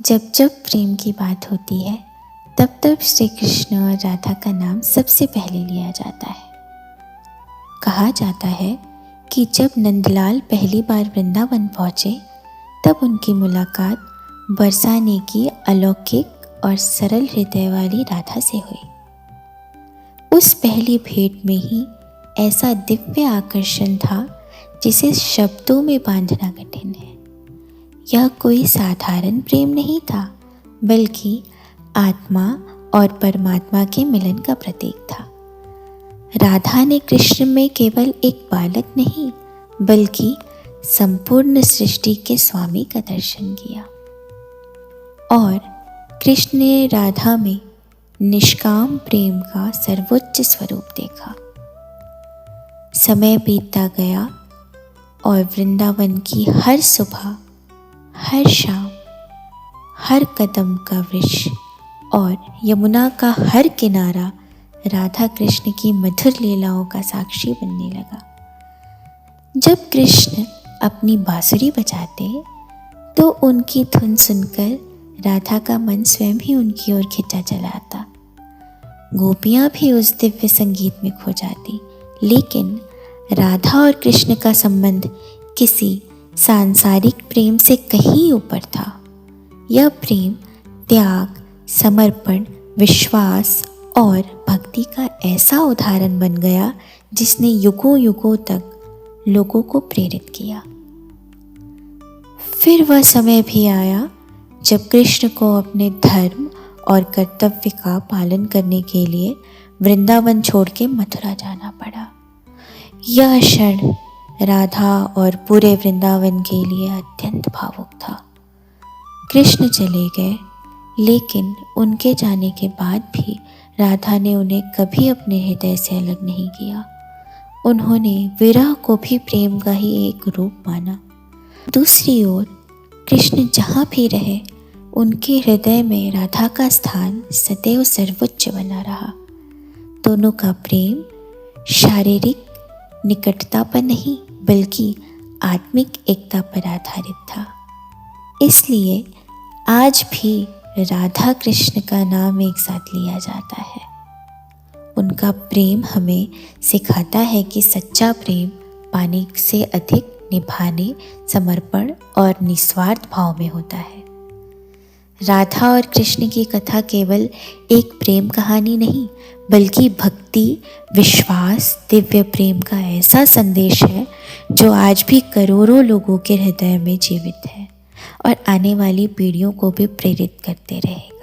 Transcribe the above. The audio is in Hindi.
जब जब प्रेम की बात होती है तब तब श्री कृष्ण और राधा का नाम सबसे पहले लिया जाता है। कहा जाता है कि जब नंदलाल पहली बार वृंदावन पहुँचे तब उनकी मुलाकात बरसाने की अलौकिक और सरल हृदय वाली राधा से हुई। उस पहली भेंट में ही ऐसा दिव्य आकर्षण था जिसे शब्दों में बांधना कठिन है। यह कोई साधारण प्रेम नहीं था, बल्कि आत्मा और परमात्मा के मिलन का प्रतीक था। राधा ने कृष्ण में केवल एक बालक नहीं, बल्कि संपूर्ण सृष्टि के स्वामी का दर्शन किया। और कृष्ण ने राधा में निष्काम प्रेम का सर्वोच्च स्वरूप देखा। समय बीतता गया और वृंदावन की हर सुबह, हर शाम, हर कदम का वृक्ष और यमुना का हर किनारा राधा कृष्ण की मधुर लीलाओं का साक्षी बनने लगा। जब कृष्ण अपनी बांसुरी बजाते तो उनकी धुन सुनकर राधा का मन स्वयं ही उनकी ओर खिंचा चला आता। गोपियां भी उस दिव्य संगीत में खो जाती, लेकिन राधा और कृष्ण का संबंध किसी सांसारिक प्रेम से कहीं ऊपर था। यह प्रेम त्याग, समर्पण, विश्वास और भक्ति का ऐसा उदाहरण बन गया जिसने युगों युगों तक लोगों को प्रेरित किया। फिर वह समय भी आया जब कृष्ण को अपने धर्म और कर्तव्य का पालन करने के लिए वृंदावन छोड़ के मथुरा जाना पड़ा। यह क्षण राधा और पूरे वृंदावन के लिए अत्यंत भावुक था। कृष्ण चले गए, लेकिन उनके जाने के बाद भी राधा ने उन्हें कभी अपने हृदय से अलग नहीं किया। उन्होंने विरह को भी प्रेम का ही एक रूप माना। दूसरी ओर कृष्ण जहाँ भी रहे, उनके हृदय में राधा का स्थान सदैव सर्वोच्च बना रहा। दोनों का प्रेम शारीरिक निकटता पर नहीं, बल्कि आत्मिक एकता पर आधारित था। इसलिए आज भी राधा कृष्ण का नाम एक साथ लिया जाता है। उनका प्रेम हमें सिखाता है कि सच्चा प्रेम पाने से अधिक निभाने, समर्पण और निस्वार्थ भाव में होता है। राधा और कृष्ण की कथा केवल एक प्रेम कहानी नहीं, बल्कि भक्ति, विश्वास, दिव्य प्रेम का ऐसा संदेश है जो आज भी करोड़ों लोगों के हृदय में जीवित है और आने वाली पीढ़ियों को भी प्रेरित करते रहेगा।